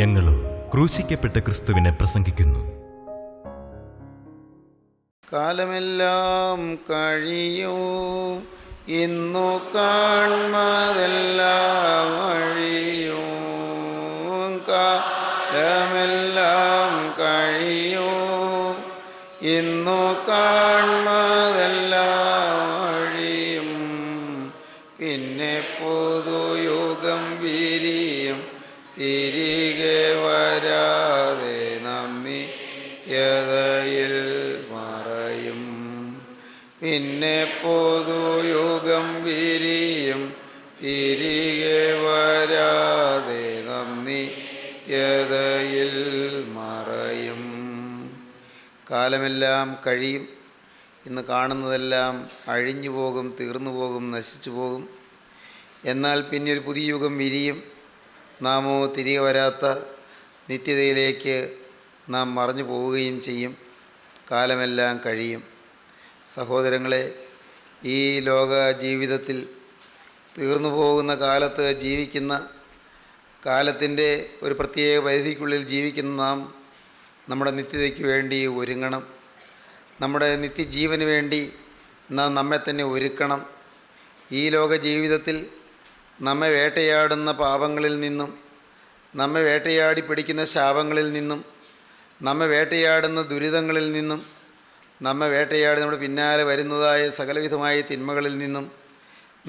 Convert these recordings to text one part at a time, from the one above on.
ഞങ്ങളും ക്രൂശിക്കപ്പെട്ട ക്രിസ്തുവിനെ പ്രസംഗിക്കുന്നു. കാലമെല്ലാം കഴിയൂ, ഇന്നു കാൺമതെല്ലാം അഴിയൂ. കാലമെല്ലാം കഴിയൂ, ഇന്നു കാൺമതെല്ലാം അഴിയും. പിന്നെ പുതുയുഗം വിരിയും, തിരികെ വരാതെ നാം നിത്യതയിൽ മറയും. പിന്നെ പുതുയുഗം വിരിയും, തിരികെ വരാതെ നാം നിത്യതയിൽ മറയും. കാലമെല്ലാം കഴിയും, ഇന്ന് കാണുന്നതെല്ലാം അഴിഞ്ഞു പോകും, തീർന്നു പോകും, നശിച്ചു പോകും. എന്നാൽ പിന്നെ ഒരു പുതിയ യുഗം വിരിയും. നാമോ തിരികെ വരാത്ത നിത്യതയിലേക്ക് നാം മറഞ്ഞു പോവുകയും ചെയ്യും. കാലമെല്ലാം കഴിയും. സഹോദരങ്ങളെ, ഈ ലോക ജീവിതത്തിൽ തീർന്നു പോകുന്ന കാലത്ത് ജീവിക്കുന്ന, കാലത്തിൻ്റെ ഒരു പ്രത്യേക പരിധിക്കുള്ളിൽ ജീവിക്കുന്ന നാം നമ്മുടെ നിത്യതയ്ക്ക് വേണ്ടി ഒരുങ്ങണം. നമ്മുടെ നിത്യജീവന് വേണ്ടി നാം നമ്മെ തന്നെ ഒരുക്കണം. ഈ ലോക ജീവിതത്തിൽ നമ്മെ വേട്ടയാടുന്ന പാപങ്ങളിൽ നിന്നും, നമ്മെ വേട്ടയാടി പിടിക്കുന്ന ശാപങ്ങളിൽ നിന്നും, നമ്മെ വേട്ടയാടുന്ന ദുരിതങ്ങളിൽ നിന്നും, നമ്മെ വേട്ടയാടി നമ്മുടെ പിന്നാലെ വരുന്നതായ സകലവിധമായ തിന്മകളിൽ നിന്നും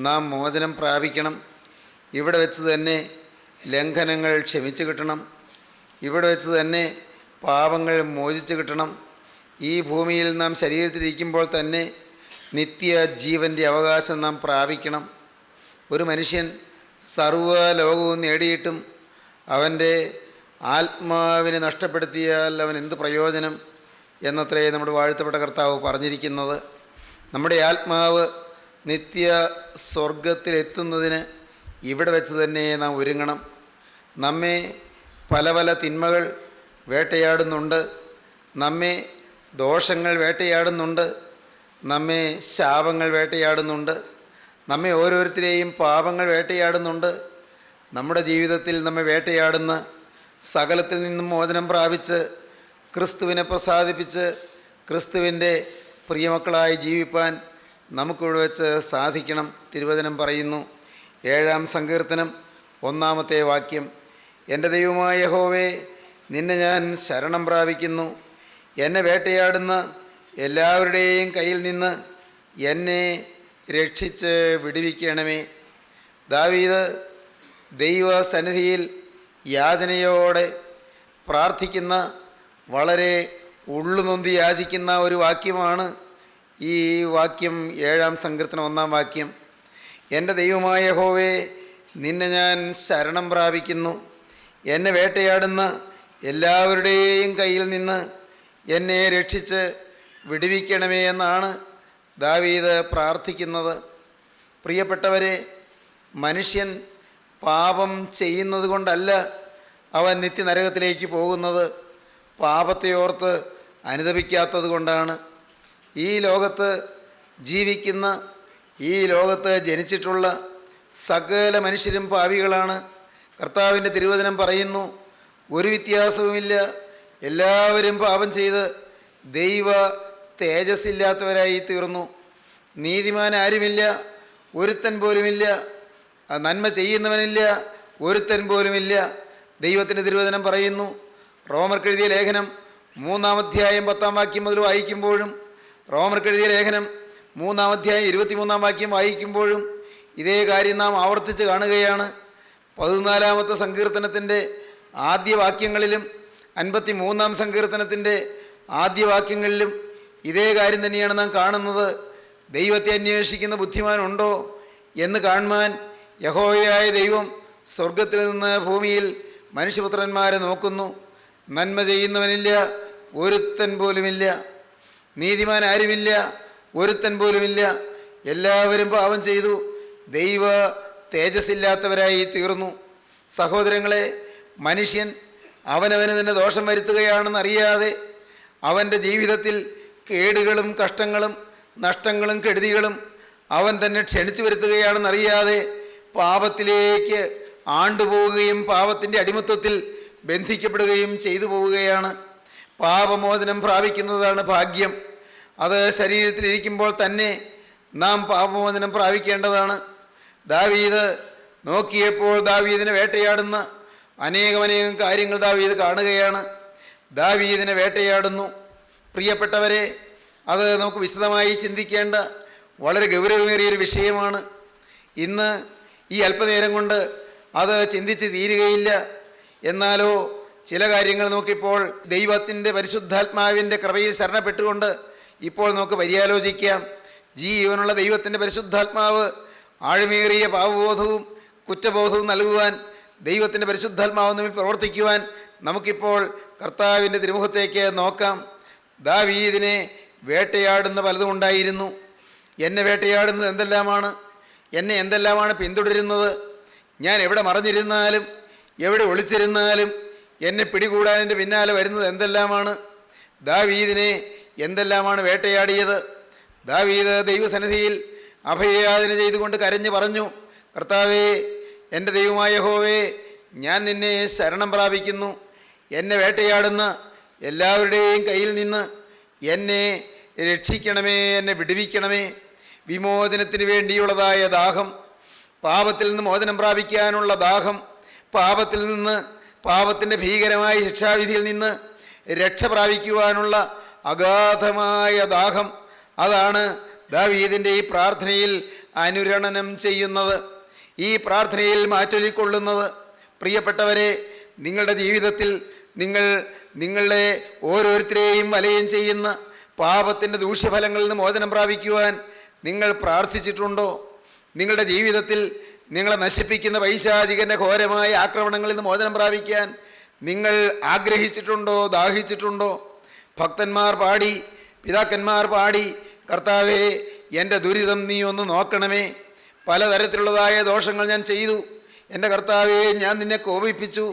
നാം മോചനം പ്രാപിക്കണം. ഇവിടെ വെച്ച് തന്നെ ലംഘനങ്ങൾ ക്ഷമിച്ചു കിട്ടണം. ഇവിടെ വെച്ച് തന്നെ പാപങ്ങൾ മോചിച്ച് കിട്ടണം. ഈ ഭൂമിയിൽ നാം ശരീരത്തിലിരിക്കുമ്പോൾ തന്നെ നിത്യ ജീവൻ്റെ അവകാശം നാം പ്രാപിക്കണം. ഒരു മനുഷ്യൻ സർവ്വ ലോകവും നേടിയിട്ടും അവൻ്റെ ആത്മാവിനെ നഷ്ടപ്പെടുത്തിയാൽ അവൻ എന്ത് പ്രയോജനം എന്നത്രേ നമ്മുടെ വാഴ്ത്തപ്പെട്ട കർത്താവ് പറഞ്ഞിരിക്കുന്നത്. നമ്മുടെ ആത്മാവ് നിത്യ സ്വർഗത്തിലെത്തുന്നതിന് ഇവിടെ വെച്ച് തന്നെ നാം ഒരുങ്ങണം. നമ്മെ പല പല തിന്മകൾ വേട്ടയാടുന്നുണ്ട്, നമ്മെ ദോഷങ്ങൾ വേട്ടയാടുന്നുണ്ട്, നമ്മെ ശാപങ്ങൾ വേട്ടയാടുന്നുണ്ട്, നമ്മെ ഓരോരുത്തരെയും പാപങ്ങൾ വേട്ടയാടുന്നുണ്ട്. നമ്മുടെ ജീവിതത്തിൽ നമ്മെ വേട്ടയാടുന്ന സകലത്തിൽ നിന്നും മോചനം പ്രാപിച്ച് ക്രിസ്തുവിനെ പ്രസാദിപ്പിച്ച് ക്രിസ്തുവിൻ്റെ പ്രിയമക്കളായി ജീവിപ്പാൻ നമുക്കിവിടെ വെച്ച് സാധിക്കണം. തിരുവചനം പറയുന്നു, 7-ാം സങ്കീർത്തനം 1-ാമത്തെ വാക്യം, എൻ്റെ ദൈവമായ യഹോവേ, നിന്നെ ഞാൻ ശരണം പ്രാപിക്കുന്നു. എന്നെ വേട്ടയാടുന്ന എല്ലാവരുടെയും കയ്യിൽ നിന്ന് എന്നെ രക്ഷിച്ച് വിടുവിക്കണമേ. ദാവീദ് ദൈവസന്നിധിയിൽ യാചനയോടെ പ്രാർത്ഥിക്കുന്ന, വളരെ ഉള്ളുനൊന്തി യാചിക്കുന്ന ഒരു വാക്യമാണ് ഈ വാക്യം. 7-ാം സങ്കീർത്തനം 1-ാം വാക്യം, എൻ്റെ ദൈവമായ യഹോവേ, നിന്നെ ഞാൻ ശരണം പ്രാപിക്കുന്നു. എന്നെ വേട്ടയാടുന്ന എല്ലാവരുടെയും കയ്യിൽ നിന്ന് എന്നെ രക്ഷിച്ച് വിടുവിക്കണമേ എന്നാണ് ദാവീദ് പ്രാർത്ഥിക്കുന്നത്. പ്രിയപ്പെട്ടവരെ, മനുഷ്യൻ പാപം ചെയ്യുന്നത് കൊണ്ടല്ല അവൻ നിത്യനരകത്തിലേക്ക് പോകുന്നത്, പാപത്തെ ഓർത്ത് അനുതപിക്കാത്തത് കൊണ്ടാണ്. ഈ ലോകത്ത് ജീവിക്കുന്ന, ഈ ലോകത്ത് ജനിച്ചിട്ടുള്ള സകല മനുഷ്യരും പാപികളാണ്. കർത്താവിൻ്റെ തിരുവചനം പറയുന്നു, ഒരു വ്യത്യാസവുമില്ല, എല്ലാവരും പാപം ചെയ്ത് ദൈവ തേജസ്സില്ലാത്തവരായി തീർന്നു. നീതിമാൻ ആരുമില്ല, ഒരുത്തൻ പോലുമില്ല. നന്മ ചെയ്യുന്നവനില്ല, ഒരുത്തൻ പോലുമില്ല. ദൈവത്തിൻ്റെ തിരുവചനം പറയുന്നു, റോമർക്കെഴുതിയ ലേഖനം 3-ാം അധ്യായം 10-ാം വാക്യം മുതൽ വായിക്കുമ്പോഴും, റോമർക്കെഴുതിയ ലേഖനം 3-ാം അധ്യായം 23-ാം വാക്യം വായിക്കുമ്പോഴും ഇതേ കാര്യം നാം ആവർത്തിച്ച് കാണുകയാണ്. 14-ാമത്തെ സങ്കീർത്തനത്തിൻ്റെ ആദ്യ വാക്യങ്ങളിലും 53-ാം സങ്കീർത്തനത്തിൻ്റെ ആദ്യ വാക്യങ്ങളിലും ഇതേ കാര്യം തന്നെയാണ് നാം കാണുന്നത്. ദൈവത്തെ അന്വേഷിക്കുന്ന ബുദ്ധിമാനുണ്ടോ എന്ന് കാണുവാൻ യഹോവയായ ദൈവം സ്വർഗത്തിൽ നിന്ന് ഭൂമിയിൽ മനുഷ്യപുത്രന്മാരെ നോക്കുന്നു. നന്മ ചെയ്യുന്നവനില്ല, ഒരുത്തൻ പോലുമില്ല. നീതിമാൻ ആരുമില്ല, ഒരുത്തൻ പോലുമില്ല. എല്ലാവരും പാപം ചെയ്തു ദൈവ തേജസ്സില്ലാത്തവരായി തീർന്നു. സഹോദരങ്ങളെ, മനുഷ്യൻ അവനവന് തന്നെ ദോഷം വരുത്തുകയാണെന്നറിയാതെ അവൻ്റെ ജീവിതത്തിൽ കേടുകളും കഷ്ടങ്ങളും നഷ്ടങ്ങളും കെടുതികളും അവൻ തന്നെ ക്ഷണിച്ചു വരുത്തുകയാണെന്നറിയാതെ പാപത്തിലേക്ക് ആണ്ടുപോവുകയും പാപത്തിൻ്റെ അടിമത്വത്തിൽ ബന്ധിക്കപ്പെടുകയും ചെയ്തു പോവുകയാണ്. പാപമോചനം പ്രാപിക്കുന്നതാണ് ഭാഗ്യം. അത് ശരീരത്തിലിരിക്കുമ്പോൾ തന്നെ നാം പാപമോചനം പ്രാപിക്കേണ്ടതാണ്. ദാവീദ് നോക്കിയപ്പോൾ ദാവീദിനെ വേട്ടയാടുന്ന അനേകം കാര്യങ്ങൾ ദാവീദ് കാണുകയാണ്. ദാവീദിനെ വേട്ടയാടുന്നു. പ്രിയപ്പെട്ടവരെ, അത് നമുക്ക് വിശദമായി ചിന്തിക്കേണ്ട വളരെ ഗൗരവമേറിയൊരു വിഷയമാണ്. ഇന്ന് ഈ അല്പനേരം കൊണ്ട് അത് ചിന്തിച്ച് തീരുകയില്ല. എന്നാലോ ചില കാര്യങ്ങൾ നോക്കിയപ്പോൾ ദൈവത്തിൻ്റെ പരിശുദ്ധാത്മാവിൻ്റെ കൃപയിൽ ശരണപ്പെട്ടുകൊണ്ട് ഇപ്പോൾ നമുക്ക് പര്യാലോചിക്കാം. ജീവനുള്ള ദൈവത്തിൻ്റെ പരിശുദ്ധാത്മാവ് ആഴമേറിയ പാപബോധവും കുറ്റബോധവും നൽകുവാൻ, ദൈവത്തിൻ്റെ പരിശുദ്ധാത്മാവ് തമ്മിൽ പ്രവർത്തിക്കുവാൻ നമുക്കിപ്പോൾ കർത്താവിൻ്റെ തിരുമുഖത്തേക്ക് നോക്കാം. ദാവീദിനെ വേട്ടയാടുന്ന പലതും ഉണ്ടായിരുന്നു. എന്നെ വേട്ടയാടുന്നത് എന്തെല്ലാമാണ്? എന്നെ എന്തെല്ലാമാണ് പിന്തുടരുന്നത്? ഞാൻ എവിടെ മറഞ്ഞിരുന്നാലും എവിടെ ഒളിച്ചിരുന്നാലും എന്നെ പിടികൂടാൻ എൻ്റെ പിന്നാലെ വരുന്നത് എന്തെല്ലാമാണ്? ദാവീദിനെ എന്തെല്ലാമാണ് വേട്ടയാടിയത്? ദാവീദ് ദൈവസന്നിധിയിൽ അഭയയാചന ചെയ്തുകൊണ്ട് കരഞ്ഞു പറഞ്ഞു, കർത്താവേ, എൻ്റെ ദൈവമായ യഹോവേ, ഞാൻ നിന്നെ ശരണം പ്രാപിക്കുന്നു. എന്നെ വേട്ടയാടുന്ന എല്ലാവരുടെയും കയ്യിൽ നിന്ന് എന്നെ രക്ഷിക്കണമേ, എന്നെ വിടുവിക്കണമേ. വിമോചനത്തിന് വേണ്ടിയുള്ളതായ ദാഹം, പാപത്തിൽ നിന്ന് മോചനം പ്രാപിക്കാനുള്ള ദാഹം, പാപത്തിൽ നിന്ന്, പാപത്തിൻ്റെ ഭീകരമായ ശിക്ഷാവിധിയിൽ നിന്ന് രക്ഷ പ്രാപിക്കുവാനുള്ള അഗാധമായ ദാഹം, അതാണ് ദാവീദിൻ്റെ ഈ പ്രാർത്ഥനയിൽ അനുരണനം ചെയ്യുന്നത്, ഈ പ്രാർത്ഥനയിൽ മാറ്റൊലിക്കൊള്ളുന്നത്. പ്രിയപ്പെട്ടവരെ, നിങ്ങളുടെ ജീവിതത്തിൽ നിങ്ങളുടെ ഓരോരുത്തരെയും വലയം ചെയ്യുന്ന പാപത്തിൻ്റെ ദൂഷ്യഫലങ്ങളിൽ നിന്ന് മോചനം പ്രാപിക്കുവാൻ നിങ്ങൾ പ്രാർത്ഥിച്ചിട്ടുണ്ടോ? നിങ്ങളുടെ ജീവിതത്തിൽ നിങ്ങളെ നശിപ്പിക്കുന്ന പൈശാചികൻ്റെ ഘോരമായ ആക്രമണങ്ങളിൽ നിന്ന് മോചനം പ്രാപിക്കാൻ നിങ്ങൾ ആഗ്രഹിച്ചിട്ടുണ്ടോ, ദാഹിച്ചിട്ടുണ്ടോ? ഭക്തന്മാർ പാടി, പിതാക്കന്മാർ പാടി, കർത്താവേ, എൻ്റെ ദുരിതം നീ ഒന്ന് നോക്കണമേ. പലതരത്തിലുള്ളതായ ദോഷങ്ങൾ ഞാൻ ചെയ്തു. എൻ്റെ കർത്താവേ, ഞാൻ നിന്നെ കോപിപ്പിച്ചു,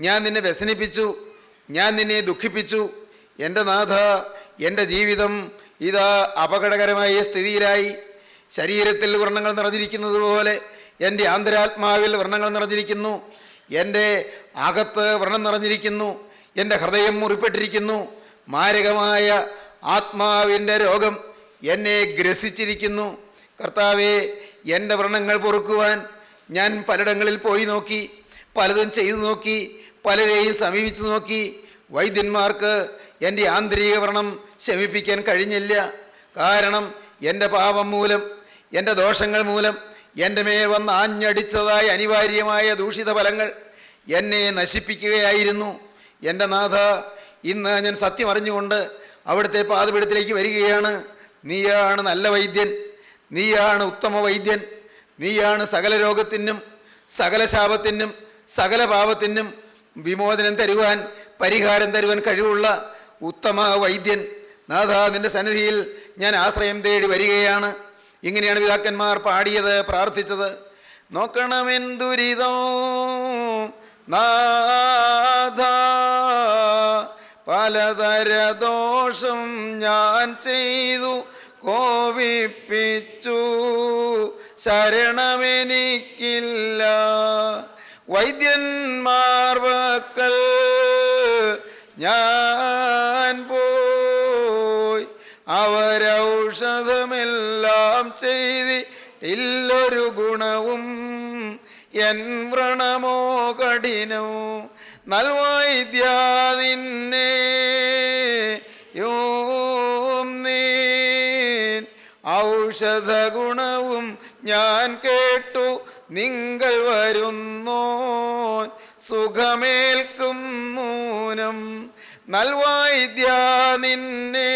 ഞാൻ നിന്നെ വ്യസനിപ്പിച്ചു, ഞാൻ നിന്നെ ദുഃഖിപ്പിച്ചു. എൻ്റെ നാഥ, എൻ്റെ ജീവിതം ഇതാ അപകടകരമായ സ്ഥിതിയിലായി. ശരീരത്തിൽ വ്രണങ്ങൾ നിറഞ്ഞിരിക്കുന്നത് പോലെ എൻ്റെ ആന്തരാത്മാവിൽ വ്രണങ്ങൾ നിറഞ്ഞിരിക്കുന്നു. എൻ്റെ അകത്ത് വ്രണം നിറഞ്ഞിരിക്കുന്നു. എൻ്റെ ഹൃദയം മുറിപ്പെട്ടിരിക്കുന്നു. മാരകമായ ആത്മാവിൻ്റെ രോഗം എന്നെ ഗ്രസിച്ചിരിക്കുന്നു. കർത്താവേ, എൻ്റെ വ്രണങ്ങൾ പൊറുക്കുവാൻ ഞാൻ പലയിടങ്ങളിൽ പോയി നോക്കി, പലതും ചെയ്തു നോക്കി, പലരെയും സമീപിച്ചു നോക്കി. വൈദ്യന്മാർക്ക് എൻ്റെ ആന്തരിക വ്രണം ശമിപ്പിക്കാൻ കഴിഞ്ഞില്ല. കാരണം എൻ്റെ പാപം മൂലം, എൻ്റെ ദോഷങ്ങൾ മൂലം എൻ്റെ മേൽ വന്ന് ആഞ്ഞടിച്ചതായ അനിവാര്യമായ ദൂഷിത ഫലങ്ങൾ എന്നെ നശിപ്പിക്കുകയായിരുന്നു. എൻ്റെ നാഥ, ഇന്ന് ഞാൻ സത്യം അറിഞ്ഞുകൊണ്ട് അവിടുത്തെ പാദപീഠത്തിലേക്ക് വരികയാണ്. നീയാണ് നല്ല വൈദ്യൻ, നീയാണ് ഉത്തമ വൈദ്യൻ, നീയാണ് സകല രോഗത്തിനും സകല ശാപത്തിനും സകല പാപത്തിനും വിമോചനം തരുവാൻ, പരിഹാരം തരുവാൻ കഴിവുള്ള ഉത്തമ വൈദ്യൻ. നാഥ, നിൻ്റെ സന്നിധിയിൽ ഞാൻ ആശ്രയം തേടി വരികയാണ്. ഇങ്ങനെയാണ് പിതാക്കന്മാർ പാടിയത്, പ്രാർത്ഥിച്ചത്. നോക്കണമെൻ ദുരിതം നാഥ, പലതര ദോഷം ഞാൻ ചെയ്തു കോപിപ്പിച്ചു, ശരണമെനിക്കില്ല. വൈദ്യന്മാർ വക്കൽ ഞാൻ പോയി, അവരൗഷധമെല്ലാം ചെയ്തില്ലൊരു ഗുണവും, എൻ വ്രണമോ കഠിനവും. നൽവൈദ്യാതിന്നെ ഔഷധ ഗുണവും ഞാൻ കേട്ടു, നിങ്ങൾ വരുന്നോ സുഖമേൽക്കും മൂനം. നൽവൈദ്യാ നിന്നെ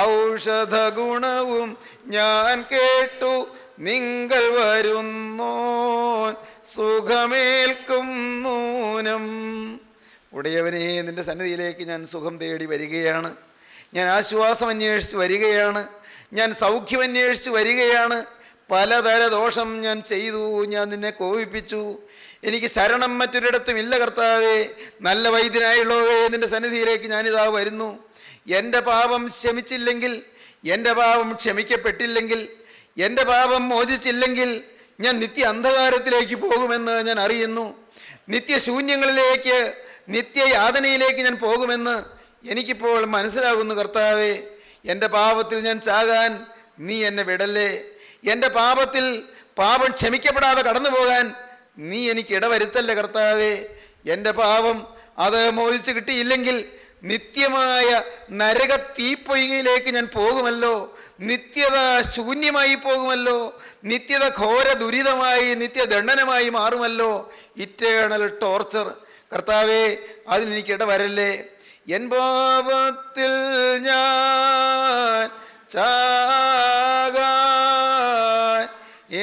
ഔഷധ ഗുണവും ഞാൻ കേട്ടു, നിങ്ങൾ വരുന്നോ സുഖമേൽക്കും നൂനം. ഉടയവനെ, നിൻ്റെ സന്നിധിയിലേക്ക് ഞാൻ സുഖം തേടി വരികയാണ്. ഞാൻ ആശ്വാസം അന്വേഷിച്ച് വരികയാണ്. ഞാൻ സൗഖ്യം അന്വേഷിച്ച് വരികയാണ്. പലതര ദോഷം ഞാൻ ചെയ്തു, ഞാൻ നിന്നെ കോപിപ്പിച്ചു. എനിക്ക് ശരണം മറ്റൊരിടത്തും ഇല്ല കർത്താവേ. നല്ല വൈദ്യനായുള്ളവേ, നിൻ്റെ സന്നിധിയിലേക്ക് ഞാനിതാ വരുന്നു. എൻ്റെ പാപം ശമിച്ചില്ലെങ്കിൽ, എൻ്റെ പാപം ക്ഷമിക്കപ്പെട്ടില്ലെങ്കിൽ, എൻ്റെ പാപം മോചിച്ചില്ലെങ്കിൽ ഞാൻ നിത്യ അന്ധകാരത്തിലേക്ക് പോകുമെന്ന് ഞാൻ അറിയുന്നു. നിത്യശൂന്യങ്ങളിലേക്ക്, നിത്യയാതനയിലേക്ക് ഞാൻ പോകുമെന്ന് എനിക്കിപ്പോൾ മനസ്സിലാകുന്നു. കർത്താവേ, എൻ്റെ പാപത്തിൽ ഞാൻ ചാകാൻ നീ എന്നെ വിടല്ലേ. എൻ്റെ പാപം ക്ഷമിക്കപ്പെടാതെ കടന്നു പോകാൻ നീ എനിക്ക് ഇടവരുത്തല്ലേ കർത്താവേ. എൻ്റെ പാപം അത് മോചിച്ച് കിട്ടിയില്ലെങ്കിൽ നിത്യമായ നരക തീപ്പൊയ്കയിലേക്ക് ഞാൻ പോകുമല്ലോ. നിത്യത ശൂന്യമായി പോകുമല്ലോ. നിത്യത ഘോര ദുരിതമായി, നിത്യദണ്ഡനമായി മാറുമല്ലോ. Eternal torture. കർത്താവേ, അതിനെനിക്ക് ഇടവരല്ലേ. എൻ പാപത്തിൽ ഞാൻ ചാകാൻ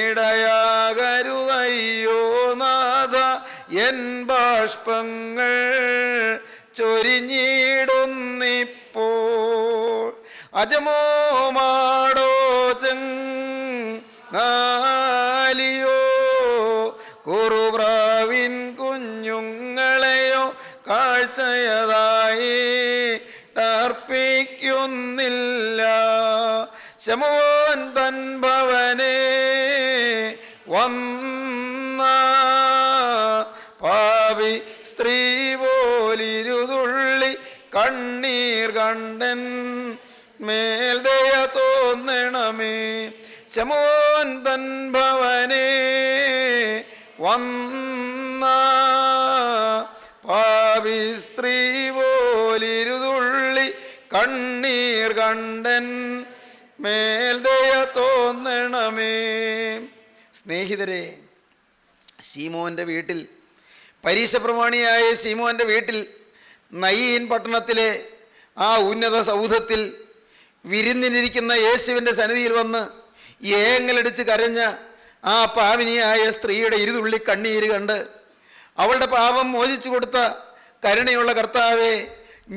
ഇടയാകരുതയ്യോ നാഥ. എൻ ബാഷ്പങ്ങൾ ചൊരിഞ്ഞിടുന്നിപ്പോൾ. അജമോ മാടോ ചെങ്ങാലിയോ കുറുപ്രാവിൻ കുഞ്ഞുങ്ങളെയോ കാഴ്ചയതായി അർപ്പിക്കുന്നില്ല. ശമോൻ തൻ ഭവനേ വന്ന പാവി സ്ത്രീ പോലിരുതുള്ളി കണ്ണീർ കണ്ടൻ മേൽദയ തോന്നണമേ. ശമോൻ തൻ ഭവനേ വന്ന പാവി സ്ത്രീ പോലിരുതുള്ളി കണ്ണീർ കണ്ടൻ മേൽദയ തോന്നണമേ. സ്നേഹിതരെ, ശീമോൻ്റെ വീട്ടിൽ, പരീശപ്രമാണിയായ ശീമോൻ്റെ വീട്ടിൽ, നയീൻ പട്ടണത്തിലെ ആ ഉന്നത സൗധത്തിൽ വിരുന്നിനിരിക്കുന്ന യേശുവിൻ്റെ സന്നിധിയിൽ വന്ന് ഏങ്ങലടിച്ച് കരഞ്ഞ ആ പാവിനിയായ സ്ത്രീയുടെ ഇരുതുള്ളി കണ്ണീര് കണ്ട് അവളുടെ പാപം മോചിച്ചു കൊടുത്ത കരുണയുള്ള കർത്താവേ,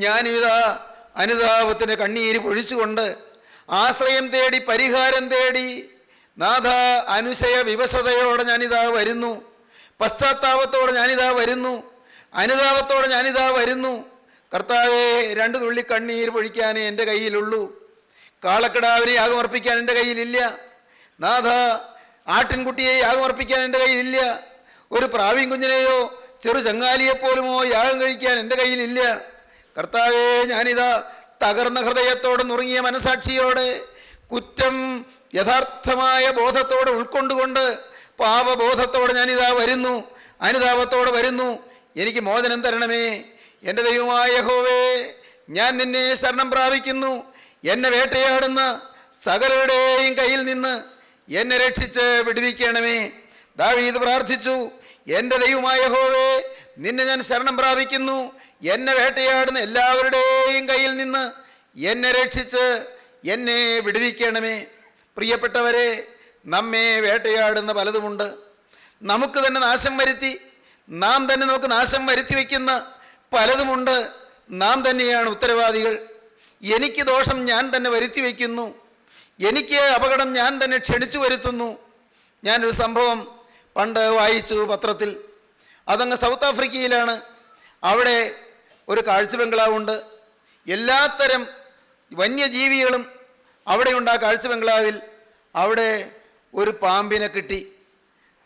ഞാനിതാ അനുതാപത്തിൻ്റെ കണ്ണീര് പൊഴിച്ചുകൊണ്ട് ആശ്രയം തേടി, പരിഹാരം തേടി, നാഥ, അനുശയ വിവശതയോടെ ഞാനിതാ വരുന്നു. പശ്ചാത്താപത്തോടെ ഞാനിതാ വരുന്നു. അനുതാപത്തോടെ ഞാനിതാ വരുന്നു. കർത്താവേ, 2 തുള്ളി കണ്ണീര് പൊഴിക്കാനേ എൻ്റെ കയ്യിലുള്ളൂ. കാളക്കിടാവിനെ യാഗമർപ്പിക്കാൻ എൻ്റെ കയ്യിലില്ല. നാഥ, ആട്ടിൻകുട്ടിയെ യാഗമർപ്പിക്കാൻ എൻ്റെ കയ്യിലില്ല. ഒരു പ്രാവിൻ കുഞ്ഞിനെയോ ചെറു ചങ്ങാലിയെപ്പോലുമോ യാഗം കഴിക്കാൻ എൻ്റെ കയ്യിലില്ല. കർത്താവേ, ഞാനിതാ തകർന്ന ഹൃദയത്തോടെ, നുറുങ്ങിയ മനസാക്ഷിയോടെ, കുറ്റം യഥാർത്ഥമായ ബോധത്തോടെ ഉൾക്കൊണ്ടുകൊണ്ട്, പാപബോധത്തോടെ ഞാനിതാ വരുന്നു. അനുതാപത്തോടെ വരുന്നു. എനിക്ക് മോചനം തരണമേ. എൻ്റെ ദൈവമായ യഹോവേ, ഞാൻ നിന്നെ ശരണം പ്രാപിക്കുന്നു. എന്നെ വേട്ടയാടുന്ന സകലരുടെയും കയ്യിൽ നിന്ന് എന്നെ രക്ഷിച്ച് വിടുവിക്കണമേ. ദാവീദ് പ്രാർത്ഥിച്ചു, എൻ്റെ ദൈവമായ യഹോവേ, നിന്നെ ഞാൻ ശരണം പ്രാപിക്കുന്നു. എന്നെ വേട്ടയാടുന്ന എല്ലാവരുടെയും കയ്യിൽ നിന്ന് എന്നെ രക്ഷിച്ച് എന്നെ വിടുവിക്കണമേ. പ്രിയപ്പെട്ടവരെ, നമ്മെ വേട്ടയാടുന്ന പലതുമുണ്ട്. നമുക്ക് തന്നെ നാശം വരുത്തി, നാം തന്നെ നമുക്ക് നാശം വരുത്തി വയ്ക്കുന്ന പലതുമുണ്ട്. നാം തന്നെയാണ് ഉത്തരവാദികൾ. എനിക്ക് ദോഷം ഞാൻ തന്നെ വരുത്തി വയ്ക്കുന്നു. എനിക്ക് അപകടം ഞാൻ തന്നെ ക്ഷണിച്ചു വരുത്തുന്നു. ഞാനൊരു സംഭവം പണ്ട് വായിച്ചു പത്രത്തിൽ. അതങ്ങ് സൗത്ത് ആഫ്രിക്കയിലാണ്. അവിടെ ഒരു കാഴ്ച ബംഗ്ലാവുണ്ട്. എല്ലാത്തരം വന്യജീവികളും അവിടെയുണ്ട്. ആ കാഴ്ച ബംഗ്ലാവിൽ അവിടെ ഒരു പാമ്പിനെ കിട്ടി.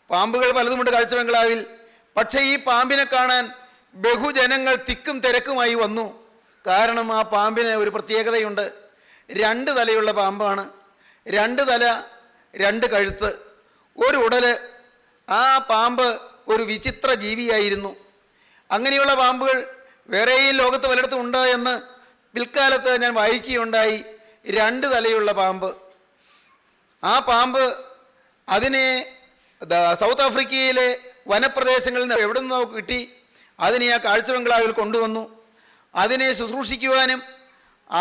പാമ്പുകൾ പലതുമുണ്ട് കാഴ്ച ബംഗ്ലാവിൽ. പക്ഷേ ഈ പാമ്പിനെ കാണാൻ ബഹുജനങ്ങൾ തിക്കും തിരക്കുമായി വന്നു. കാരണം ആ പാമ്പിന് ഒരു പ്രത്യേകതയുണ്ട്. 2 തലയുള്ള പാമ്പാണ്. 2 തല, 2 കഴുത്ത്, ഒരു ഉടല്. ആ പാമ്പ് ഒരു വിചിത്ര ജീവിയായിരുന്നു. അങ്ങനെയുള്ള പാമ്പുകൾ വേറെയും ലോകത്ത് പലയിടത്തും ഉണ്ട് എന്ന് പിൽക്കാലത്ത് ഞാൻ വായിക്കുകയുണ്ടായി. 2 തലയുള്ള പാമ്പ്. ആ പാമ്പ് അതിനെ സൗത്ത് ആഫ്രിക്കയിലെ വനപ്രദേശങ്ങളിൽ നിന്ന് എവിടെ നിന്നോ കിട്ടി. അതിനെ ആ കാഴ്ച ബംഗ്ലാവിൽ കൊണ്ടുവന്നു. അതിനെ ശുശ്രൂഷിക്കുവാനും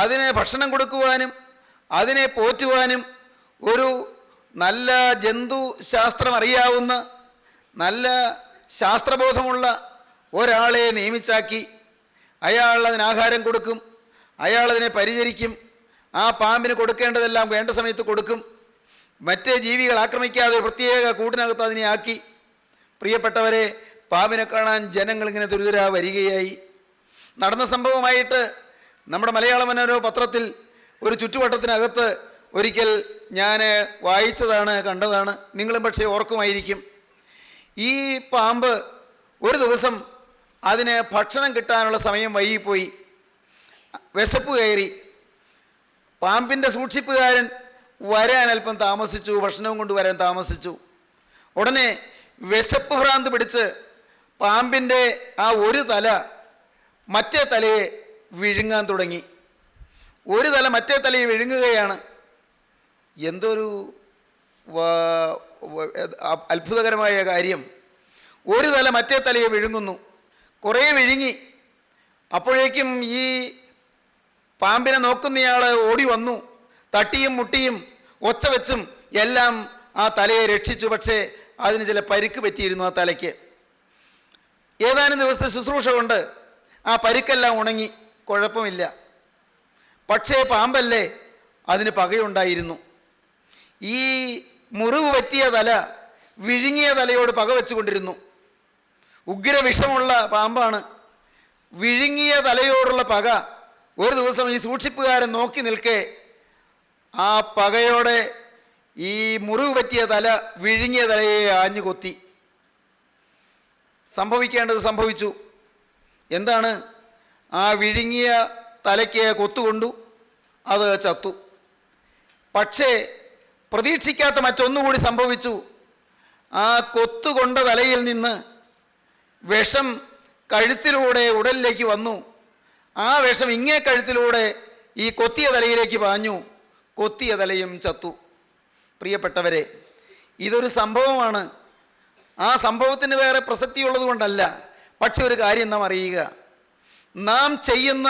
അതിന് ഭക്ഷണം കൊടുക്കുവാനും അതിനെ പോറ്റുവാനും ഒരു നല്ല ജന്തുശാസ്ത്രം അറിയാവുന്ന, നല്ല ശാസ്ത്രബോധമുള്ള ഒരാളെ നിയമിച്ചാക്കി. അയാൾ അതിന് ആഹാരം കൊടുക്കും, അയാൾ അതിനെ പരിചരിക്കും. ആ പാമ്പിന് കൊടുക്കേണ്ടതെല്ലാം വേണ്ട സമയത്ത് കൊടുക്കും. മറ്റേ ജീവികൾ ആക്രമിക്കാതെ പ്രത്യേക കൂടിനകത്ത് അതിനെ ആക്കി. പ്രിയപ്പെട്ടവരെ, പാമ്പിനെ കാണാൻ ജനങ്ങളിങ്ങനെ തുരിതുരാ വരികയായി. നടന്ന സംഭവമായിട്ട് നമ്മുടെ മലയാള മനോരമ പത്രത്തിൽ ഒരു ചുറ്റുവട്ടത്തിനകത്ത് ഒരിക്കൽ ഞാൻ വായിച്ചതാണ്, കണ്ടതാണ്, നിങ്ങളും പക്ഷേ ഓർക്കുമായിരിക്കും. ഈ പാമ്പ് ഒരു ദിവസം അതിന് ഭക്ഷണം കിട്ടാനുള്ള സമയം വൈകിപ്പോയി, വിശപ്പ് കയറി. പാമ്പിൻ്റെ സൂക്ഷിപ്പുകാരൻ വരാൻ അല്പം താമസിച്ചു, ഭക്ഷണവും കൊണ്ടുവരാൻ താമസിച്ചു. ഉടനെ വിശപ്പ് ഭ്രാന്ത് പിടിച്ച് പാമ്പിൻ്റെ ആ ഒരു തല മറ്റേ തലയെ വിഴുങ്ങാൻ തുടങ്ങി. ഒരു തല മറ്റേ തലയെ വിഴുങ്ങുകയാണ്. എന്തൊരു അത്ഭുതകരമായ കാര്യം! ഒരു തല മറ്റേ തലയെ വിഴുങ്ങുന്നു. കുറേ വിഴുങ്ങി. അപ്പോഴേക്കും ഈ പാമ്പിനെ നോക്കുന്നയാൾ ഓടി വന്നു. തട്ടിയും മുട്ടിയും ഒച്ച വെച്ചും എല്ലാം ആ തലയെ രക്ഷിച്ചു. പക്ഷേ അതിന് ചില പരിക്ക് പറ്റിയിരുന്നു ആ തലയ്ക്ക്. ഏതാനും ദിവസത്തെ ശുശ്രൂഷ കൊണ്ട് ആ പരിക്കെല്ലാം ഉണങ്ങി, കുഴപ്പമില്ല. പക്ഷേ പാമ്പല്ലേ, അതിന് പകയുണ്ടായിരുന്നു. ഈ മുറിവ് പറ്റിയ തല വിഴുങ്ങിയ തലയോട് പക വെച്ചുകൊണ്ടിരുന്നു. ഉഗ്രവിഷമുള്ള പാമ്പാണ്. വിഴുങ്ങിയ തലയോടുള്ള പക ഒരു ദിവസം ഈ സൂക്ഷിപ്പുകാരൻ നോക്കി നിൽക്കെ ആ പകയോടെ ഈ മുറിവ് പറ്റിയ തല വിഴുങ്ങിയ തലയെ ആഞ്ഞു കൊത്തി. സംഭവിക്കേണ്ടത് സംഭവിച്ചു. എന്താണ്? ആ വിഴുങ്ങിയ തലയ്ക്ക് കൊത്തുകൊണ്ടു, അത് ചത്തു. പക്ഷേ പ്രതീക്ഷിക്കാത്ത മറ്റൊന്നുകൂടി സംഭവിച്ചു. ആ കൊത്തുകൊണ്ട തലയിൽ നിന്ന് വിഷം കഴുത്തിലൂടെ ഉടലിലേക്ക് വന്നു. ആ വിഷം ഇങ്ങേ കഴുത്തിലൂടെ ഈ കൊത്തിയ തലയിലേക്ക് പാഞ്ഞു. കൊത്തിയ തലയും ചത്തു. പ്രിയപ്പെട്ടവരെ, ഇതൊരു സംഭവമാണ്. ആ സംഭവത്തിന് വേറെ പ്രസക്തിയുള്ളത് കൊണ്ടല്ല. പക്ഷെ ഒരു കാര്യം നാം അറിയുക, നാം ചെയ്യുന്ന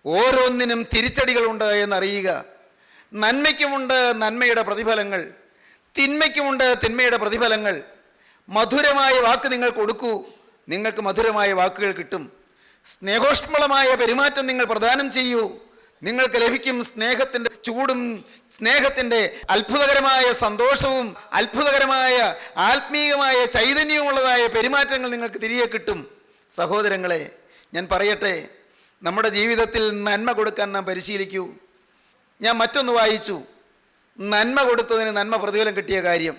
ഓരോന്നിനും തിരിച്ചടികളുണ്ട് എന്നറിയുക. നന്മയ്ക്കുമുണ്ട് നന്മയുടെ പ്രതിഫലങ്ങൾ, തിന്മയ്ക്കുമുണ്ട് തിന്മയുടെ പ്രതിഫലങ്ങൾ. മധുരമായ വാക്ക് നിങ്ങൾ കൊടുക്കൂ, നിങ്ങൾക്ക് മധുരമായ വാക്കുകൾ കിട്ടും. സ്നേഹോഷ്മളമായ പെരുമാറ്റം നിങ്ങൾ പ്രദാനം ചെയ്യൂ, നിങ്ങൾക്ക് ലഭിക്കും സ്നേഹത്തിൻ്റെ ചൂടും സ്നേഹത്തിൻ്റെ അത്ഭുതകരമായ സന്തോഷവും അത്ഭുതകരമായ ആത്മീയമായ ചൈതന്യവുമുള്ളതായ പെരുമാറ്റങ്ങൾ നിങ്ങൾക്ക് തിരികെ കിട്ടും. സഹോദരങ്ങളെ, ഞാൻ പറയട്ടെ, നമ്മുടെ ജീവിതത്തിൽ നന്മ കൊടുക്കാൻ നാം പരിശീലിക്കൂ. ഞാൻ മറ്റൊന്ന് വായിച്ചു, നന്മ കൊടുത്തതിന് നന്മ പ്രതിഫലം കിട്ടിയ കാര്യം.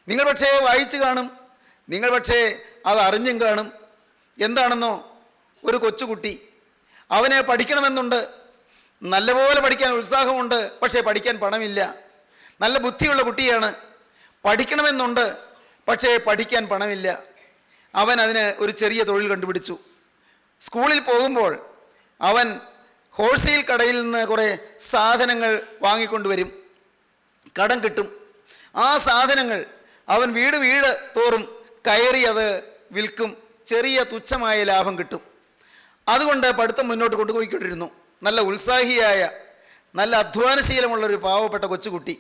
നിങ്ങൾ പക്ഷേ വായിച്ചു കാണും, നിങ്ങൾ പക്ഷേ അത് അറിഞ്ഞും കാണും. എന്താണെന്നോ, ഒരു കൊച്ചുകുട്ടി, അവന് പഠിക്കണമെന്നുണ്ട്, നല്ലപോലെ പഠിക്കാൻ ഉത്സാഹമുണ്ട്, പക്ഷേ പഠിക്കാൻ പണമില്ല. നല്ല ബുദ്ധിയുള്ള കുട്ടിയാണ്, പഠിക്കണമെന്നുണ്ട്, പക്ഷേ പഠിക്കാൻ പണമില്ല. അവൻ അതിന് ഒരു ചെറിയ തൊഴിൽ കണ്ടുപിടിച്ചു. സ്കൂളിൽ പോകുമ്പോൾ അവൻ ഹോൾസെയിൽ കടയിൽ നിന്ന് കുറേ സാധനങ്ങൾ വാങ്ങിക്കൊണ്ടുവരും, കടം കിട്ടും. ആ സാധനങ്ങൾ അവൻ വീട് തോറും കയറി അത് വിൽക്കും, ചെറിയ തുച്ഛമായ ലാഭം കിട്ടും. അതുകൊണ്ട് പഠിത്തം മുന്നോട്ട് കൊണ്ടുപോയിക്കൊണ്ടിരുന്നു. നല്ല ഉത്സാഹിയായ, നല്ല അധ്വാനശീലമുള്ളൊരു പാവപ്പെട്ട കൊച്ചുകുട്ടി.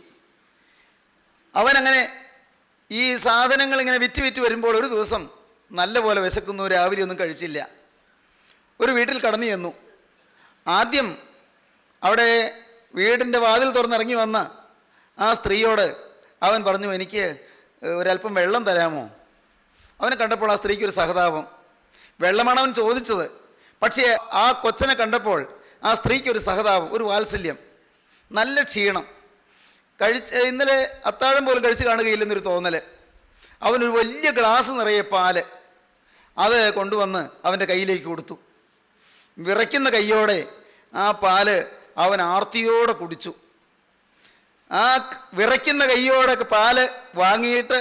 അവനങ്ങനെ ഈ സാധനങ്ങൾ ഇങ്ങനെ വിറ്റ് വരുമ്പോൾ ഒരു ദിവസം നല്ലപോലെ വിശക്കുന്നു, രാവിലെ ഒന്നും കഴിച്ചില്ല. ഒരു വീട്ടിൽ കടന്നു ചെന്നു. ആദ്യം അവിടെ വീടിൻ്റെ വാതിൽ തുറന്നിറങ്ങി വന്ന ആ സ്ത്രീയോട് അവൻ പറഞ്ഞു, എനിക്ക് ഒരല്പം വെള്ളം തരാമോ? അവനെ കണ്ടപ്പോൾ ആ സ്ത്രീക്ക് ഒരു സഹതാപം. വെള്ളമാണ് അവൻ ചോദിച്ചത്, പക്ഷേ ആ കൊച്ചനെ കണ്ടപ്പോൾ ആ സ്ത്രീക്ക് ഒരു സഹതാപം, ഒരു വാത്സല്യം. നല്ല ക്ഷീണം, ഇന്നലെ അത്താഴം പോലും കഴിച്ച് കാണുകയില്ലെന്നൊരു തോന്നൽ. അവനൊരു വലിയ ഗ്ലാസ് നിറയെ പാല് അത് കൊണ്ടുവന്ന് അവൻ്റെ കയ്യിലേക്ക് കൊടുത്തു. വിറയ്ക്കുന്ന കയ്യോടെ ആ പാല് അവൻ ആർത്തിയോടെ കുടിച്ചു. ആ വിറയ്ക്കുന്ന കയ്യോടെ പാല് വാങ്ങിയിട്ട്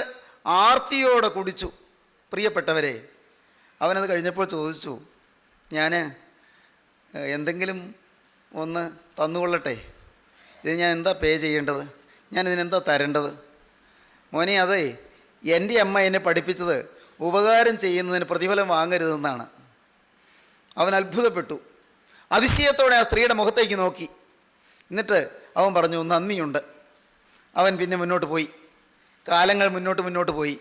ആർത്തിയോടെ കുടിച്ചു. പ്രിയപ്പെട്ടവരെ, അവനത് കഴിഞ്ഞപ്പോൾ ചോദിച്ചു, ഞാൻ എന്തെങ്കിലും ഒന്ന് തന്നുകൊള്ളട്ടെ, ഇത് ഞാൻ എന്താ പേ ചെയ്യേണ്ടത്, ഞാൻ ഇതിനെന്താ തരേണ്ടത്? മോനെ, അതെ, എൻ്റെ അമ്മ എന്നെ പഠിപ്പിച്ചത് ഉപകാരം ചെയ്യുന്നതിന് പ്രതിഫലം വാങ്ങരുതെന്നാണ്. അവൻ അത്ഭുതപ്പെട്ടു. അതിശയത്തോടെ ആ സ്ത്രീയുടെ മുഖത്തേക്ക് നോക്കി. എന്നിട്ട് അവൻ പറഞ്ഞു, നന്ദിയുണ്ട്. അവൻ പിന്നെ മുന്നോട്ട് പോയി. കാലങ്ങൾ മുന്നോട്ട് പോയി.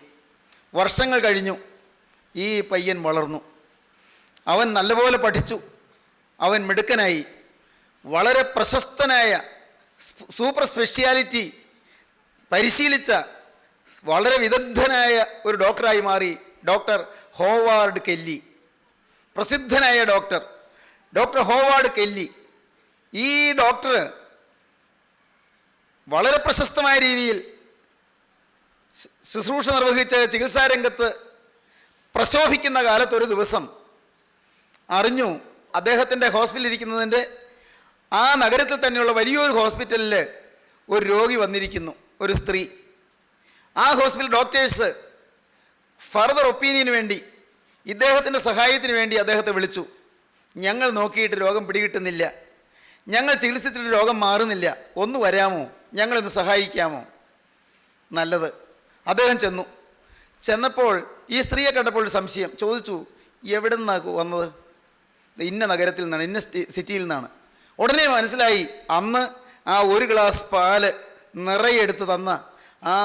വർഷങ്ങൾ കഴിഞ്ഞു. ഈ പയ്യൻ വളർന്നു. അവൻ നല്ലപോലെ പഠിച്ചു. അവൻ മിടുക്കനായി. വളരെ പ്രശസ്തനായ സൂപ്പർ സ്പെഷ്യാലിറ്റി പരിശീലിച്ച വളരെ വിദഗ്ധനായ ഒരു ഡോക്ടറായി മാറി. ഡോക്ടർ ഹോവാർഡ് കെല്ലി, പ്രസിദ്ധനായ ഡോക്ടർ ഹോവാർഡ് കെല്ലി. ഈ ഡോക്ടർ വളരെ പ്രശസ്തമായ രീതിയിൽ ശുശ്രൂഷ നിർവഹിച്ച് ചികിത്സാരംഗത്ത് പ്രശോഭിക്കുന്ന കാലത്ത് ഒരു ദിവസം അറിഞ്ഞു അദ്ദേഹത്തിൻ്റെ ഹോസ്പിറ്റലിൽ ഇരിക്കുന്നതിൻ്റെ ആ നഗരത്തിൽ തന്നെയുള്ള വലിയൊരു ഹോസ്പിറ്റലിൽ ഒരു രോഗി വന്നിരിക്കുന്നു, ഒരു സ്ത്രീ. ആ ഹോസ്പിറ്റൽ ഡോക്ടേഴ്സ് ഫർദർ ഒപ്പീനിയന് വേണ്ടി, ഇദ്ദേഹത്തിൻ്റെ സഹായത്തിന് വേണ്ടി അദ്ദേഹത്തെ വിളിച്ചു. ഞങ്ങൾ നോക്കിയിട്ട് രോഗം പിടികിട്ടുന്നില്ല, ഞങ്ങൾ ചികിത്സിച്ചിട്ട് രോഗം മാറുന്നില്ല, ഒന്ന് വരാമോ, ഞങ്ങളൊന്ന് സഹായിക്കാമോ? നല്ലത്. അദ്ദേഹം ചെന്നപ്പോൾ ഈ സ്ത്രീയെ കണ്ടപ്പോൾ ഒരു സംശയം ചോദിച്ചു, എവിടെ നിന്നാണ് വന്നത്? ഇന്ന നഗരത്തിൽ നിന്നാണ്, ഇന്ന സിറ്റിയിൽ നിന്നാണ്. ഉടനെ മനസ്സിലായി, അന്ന് ആ ഒരു ഗ്ലാസ് പാല് നിറയെ എടുത്ത് തന്ന, ആ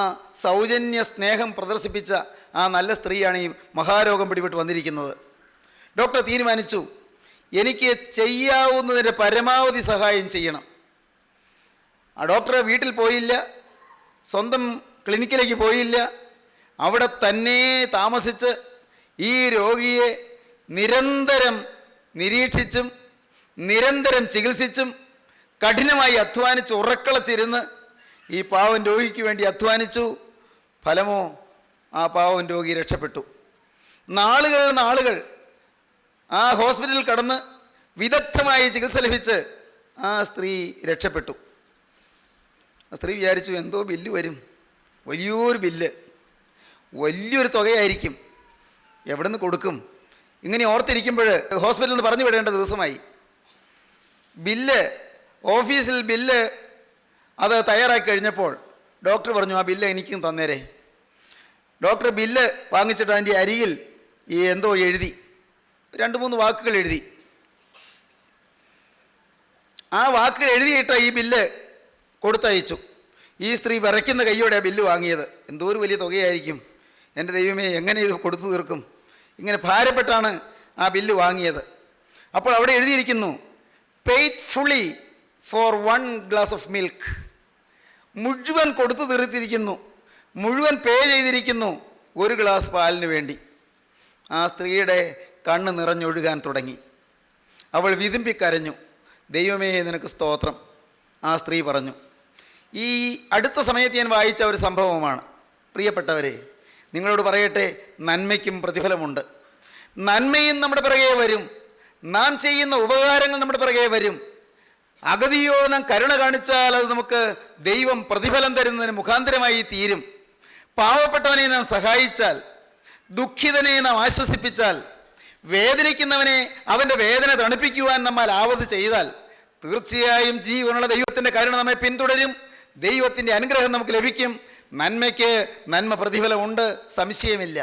സൗജന്യ സ്നേഹം പ്രദർശിപ്പിച്ച ആ നല്ല സ്ത്രീയാണ് ഈ മഹാരോഗം പിടിപെട്ട് വന്നിരിക്കുന്നത്. ഡോക്ടർ തീരുമാനിച്ചു, എനിക്ക് ചെയ്യാവുന്നതിൻ്റെ പരമാവധി സഹായം ചെയ്യണം. ആ ഡോക്ടർ വീട്ടിൽ പോയില്ല, സ്വന്തം ക്ലിനിക്കിലേക്ക് പോയില്ല, അവിടെ തന്നെ താമസിച്ച് ഈ രോഗിയെ നിരന്തരം നിരീക്ഷിച്ചും നിരന്തരം ചികിത്സിച്ചും കഠിനമായി അധ്വാനിച്ച് ഉറക്കളച്ചിരുന്ന് ഈ പാവം രോഗിക്ക് വേണ്ടി അധ്വാനിച്ചു. ഫലമോ, ആ പാവം രോഗി രക്ഷപ്പെട്ടു. നാളുകൾ ആ ഹോസ്പിറ്റലിൽ കടന്ന് വിദഗ്ധമായി ചികിത്സ ലഭിച്ച് ആ സ്ത്രീ രക്ഷപ്പെട്ടു. ആ സ്ത്രീ വിചാരിച്ചു, എന്തോ ബില്ല് വരും, വലിയൊരു ബില്ല്, വലിയൊരു തുകയായിരിക്കും, എവിടെ നിന്ന് കൊടുക്കും? ഇങ്ങനെ ഓർത്തിരിക്കുമ്പോൾ ഹോസ്പിറ്റലിൽ നിന്ന് പറഞ്ഞു വിടേണ്ട ദിവസമായി. ഓഫീസിൽ ബില്ല് അത് തയ്യാറാക്കി കഴിഞ്ഞപ്പോൾ ഡോക്ടർ പറഞ്ഞു, ആ ബില്ല് എനിക്കും തന്നേരെ. ഡോക്ടർ ബില്ല് വാങ്ങിച്ചിട്ട് അതിൻ്റെ അരികിൽ എന്തോ എഴുതി, 2-3 വാക്കുകൾ എഴുതി. ആ വാക്കുകൾ എഴുതിയിട്ട് ഈ ബില്ല് കൊടുത്തയച്ചു. ഈ സ്ത്രീ വിറയ്ക്കുന്ന കൈയോടെ ആ ബില്ല് വാങ്ങിയത്. എന്തോ ഒരു വലിയ തുകയായിരിക്കും, എൻ്റെ ദൈവമേ, എങ്ങനെ ഇത് കൊടുത്തു തീർക്കും? ഇങ്ങനെ ഭാരപ്പെട്ടാണ് ആ ബില്ല് വാങ്ങിയത്. അപ്പോൾ അവിടെ എഴുതിയിരിക്കുന്നു, paid fully for 1 glass of milk. മുഴുവൻ കൊടുത്തു തീർത്തിരിക്കുന്നു, മുഴുവൻ പേ ചെയ്തിരിക്കുന്നു ഒരു ഗ്ലാസ് പാലിന് വേണ്ടി. ആ സ്ത്രീയുടെ കണ്ണ് നിറഞ്ഞൊഴുകാൻ തുടങ്ങി. അവൾ വിതുമ്പിക്കരഞ്ഞു, ദൈവമേ നിനക്ക് സ്തോത്രം. ആ സ്ത്രീ പറഞ്ഞു. ഈ അടുത്ത സമയത്ത് ഞാൻ വായിച്ച ഒരു സംഭവമാണ്. പ്രിയപ്പെട്ടവരെ, നിങ്ങളോട് പറയട്ടെ, നന്മയ്ക്കും പ്രതിഫലമുണ്ട്. നന്മയും നമ്മുടെ പിറകെ വരും, നാം ചെയ്യുന്ന ഉപകാരങ്ങൾ നമ്മുടെ പിറകെ വരും. അഗതിയോട് നാം കരുണ കാണിച്ചാൽ അത് നമുക്ക് ദൈവം പ്രതിഫലം തരുന്നതിന് മുഖാന്തരമായി തീരും. പാവപ്പെട്ടവനെ നാം സഹായിച്ചാൽ, ദുഃഖിതനെ നാം ആശ്വസിപ്പിച്ചാൽ, വേദനിക്കുന്നവനെ അവൻ്റെ വേദന തണുപ്പിക്കുവാൻ നമ്മൾ ആവത് ചെയ്താൽ, തീർച്ചയായും ജീവനുള്ള ദൈവത്തിൻ്റെ കരുണ നമ്മെ പിന്തുടരും, ദൈവത്തിൻ്റെ അനുഗ്രഹം നമുക്ക് ലഭിക്കും. നന്മയ്ക്ക് നന്മ പ്രതിഫലമുണ്ട്, സംശയമില്ല.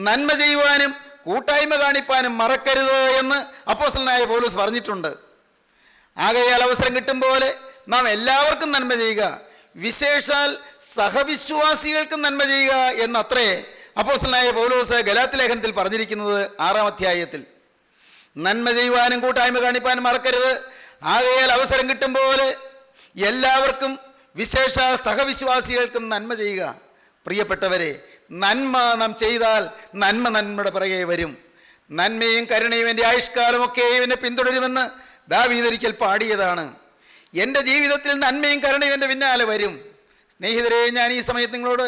നന്മ ചെയ്യുവാനും കൂട്ടായ്മ കാണിപ്പാനും മറക്കരുത് എന്ന് അപ്പോസ്തലനായ പൗലോസ് പറഞ്ഞിട്ടുണ്ട്. ആകയാൽ അവസരം കിട്ടും പോലെ നാം എല്ലാവർക്കും നന്മ ചെയ്യുക, വിശേഷാൽ സഹവിശ്വാസികൾക്കും നന്മ ചെയ്യുക എന്നത്രേ അപ്പോസ്തലനായ പൗലോസ് ഗലാത്യ ലേഖനത്തിൽ പറഞ്ഞിരിക്കുന്നത് 6-ാം അധ്യായത്തിൽ. നന്മ ചെയ്യുവാനും കൂട്ടായ്മ കാണിപ്പാനും മറക്കരുത്. ആകയാൽ അവസരം കിട്ടും പോലെ എല്ലാവർക്കും, വിശേഷാൽ സഹവിശ്വാസികൾക്കും നന്മ ചെയ്യുക. പ്രിയപ്പെട്ടവരെ, നന്മ നാം ചെയ്താൽ നന്മ നമ്മുടെ പിറകെ വരും. നന്മയും കരുണയും എൻ്റെ ആയുഷ്കാലമൊക്കെ എന്നെ പിന്തുടരുമെന്ന് ദാവീദ് ഒരിക്കൽ പാടിയതാണ്. എൻ്റെ ജീവിതത്തിൽ നന്മയും കരുണയും എൻ്റെ പിന്നാലെ വരും. സ്നേഹിതരെ, ഞാൻ ഈ സമയത്ത് നിങ്ങളോട്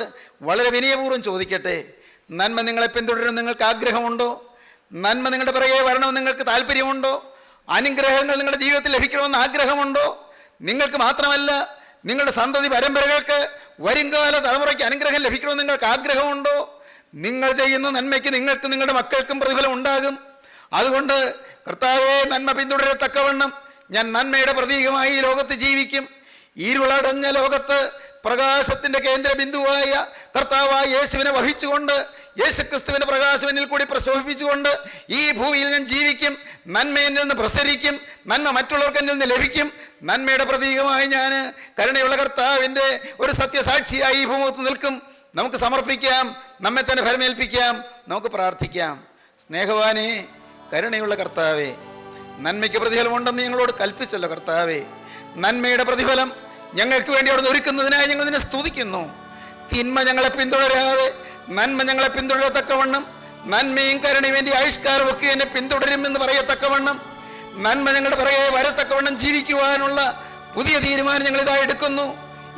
വളരെ വിനയപൂർവ്വം ചോദിക്കട്ടെ, നന്മ നിങ്ങളെ പിന്തുടരുമെന്ന് നിങ്ങൾക്ക് ആഗ്രഹമുണ്ടോ? നന്മ നിങ്ങളുടെ പിറകെ വരണമെന്ന് നിങ്ങൾക്ക് താല്പര്യമുണ്ടോ? അനുഗ്രഹങ്ങൾ നിങ്ങളുടെ ജീവിതത്തിൽ ലഭിക്കണമെന്ന് ആഗ്രഹമുണ്ടോ? നിങ്ങൾക്ക് മാത്രമല്ല, നിങ്ങളുടെ സന്തതി പരമ്പരകൾക്ക്, വരുംകാല തലമുറയ്ക്ക് അനുഗ്രഹം ലഭിക്കണമെന്ന് നിങ്ങൾക്ക് ആഗ്രഹമുണ്ടോ? നിങ്ങൾ ചെയ്യുന്ന നന്മയ്ക്ക് നിങ്ങൾക്കും നിങ്ങളുടെ മക്കൾക്കും പ്രതിഫലം ഉണ്ടാകും. അതുകൊണ്ട് കർത്താവേ, നന്മ പിന്തുടരത്തക്കവണ്ണം ഞാൻ നന്മയുടെ പ്രതീകമായി ഈ ലോകത്ത് ജീവിക്കും. ഇരുളടഞ്ഞ ലോകത്ത് പ്രകാശത്തിൻ്റെ കേന്ദ്രബിന്ദുവായ കർത്താവായ യേശുവിനെ വഹിച്ചുകൊണ്ട്, യേശുക്രിസ്തുവിൻ്റെ പ്രകാശം എന്നിൽ കൂടി പ്രശോഭിപ്പിച്ചുകൊണ്ട് ഈ ഭൂമിയിൽ ഞാൻ ജീവിക്കും. നന്മ എന്നിൽ നിന്ന് പ്രസരിക്കും, നന്മ മറ്റുള്ളവർക്ക് എന്നിൽ നിന്ന് ലഭിക്കും. നന്മയുടെ പ്രതീകമായി ഞാൻ കരുണയുള്ള കർത്താവിൻ്റെ ഒരു സത്യസാക്ഷിയായി ഈ ഭൂമുഖത്ത് നിൽക്കും. നമുക്ക് സമർപ്പിക്കാം, നമ്മെ തന്നെ ഫലമേൽപ്പിക്കാം, നമുക്ക് പ്രാർത്ഥിക്കാം. സ്നേഹവാനേ, കരുണയുള്ള കർത്താവേ, നന്മയ്ക്ക് പ്രതിഫലമുണ്ടെന്ന് ഞങ്ങളോട് കൽപ്പിച്ചല്ലോ കർത്താവേ. നന്മയുടെ പ്രതിഫലം ഞങ്ങൾക്ക് വേണ്ടി അവിടെ ഒരുക്കുന്നതിനായി ഞങ്ങൾ നിന്നെ സ്തുതിക്കുന്നു. തിന്മ ഞങ്ങളെ പിന്തുടരാതെ നന്മ ഞങ്ങളെ പിന്തുടരത്തക്കവണ്ണം, നന്മയും കരുണയും വേണ്ടി ആയുഷ്കാലമൊക്കെ എന്നെ പിന്തുടരും എന്ന് പറയത്തക്കവണ്ണം, നന്മ ഞങ്ങളുടെ പിറകെ വരത്തക്കവണ്ണം ജീവിക്കുവാനുള്ള പുതിയ തീരുമാനം ഞങ്ങളിതാ എടുക്കുന്നു.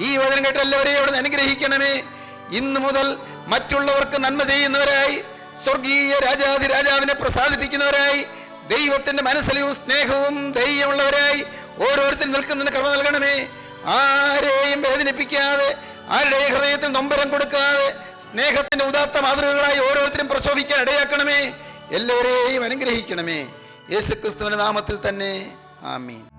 ഈ വചനം കേട്ട എല്ലാവരെയും അവിടെ അനുഗ്രഹിക്കണമേ. ഇന്നു മുതൽ മറ്റുള്ളവർക്ക് നന്മ ചെയ്യുന്നവരായി, സ്വർഗീയ രാജാവിനെ പ്രസാദിപ്പിക്കുന്നവരായി, ദൈവത്തിന്റെ മനസ്സിലും സ്നേഹവും ധൈര്യമുള്ളവരായി ഓരോരുത്തരും നിൽക്കുന്നതിന് കൃപ നൽകണമേ. ആരെയും വേദനിപ്പിക്കാതെ, ആരുടെയും ഹൃദയത്തിൽ നൊമ്പരം കൊടുക്കാതെ, സ്നേഹത്തിന്റെ ഉദാത്ത മാതൃകകളായി ഓരോരുത്തരും പ്രശോഭിക്കാൻ ഇടയാക്കണമേ. എല്ലാവരെയും അനുഗ്രഹിക്കണമേ. യേശുക്രിസ്തുവിന്റെ നാമത്തിൽ തന്നെ, ആമീൻ.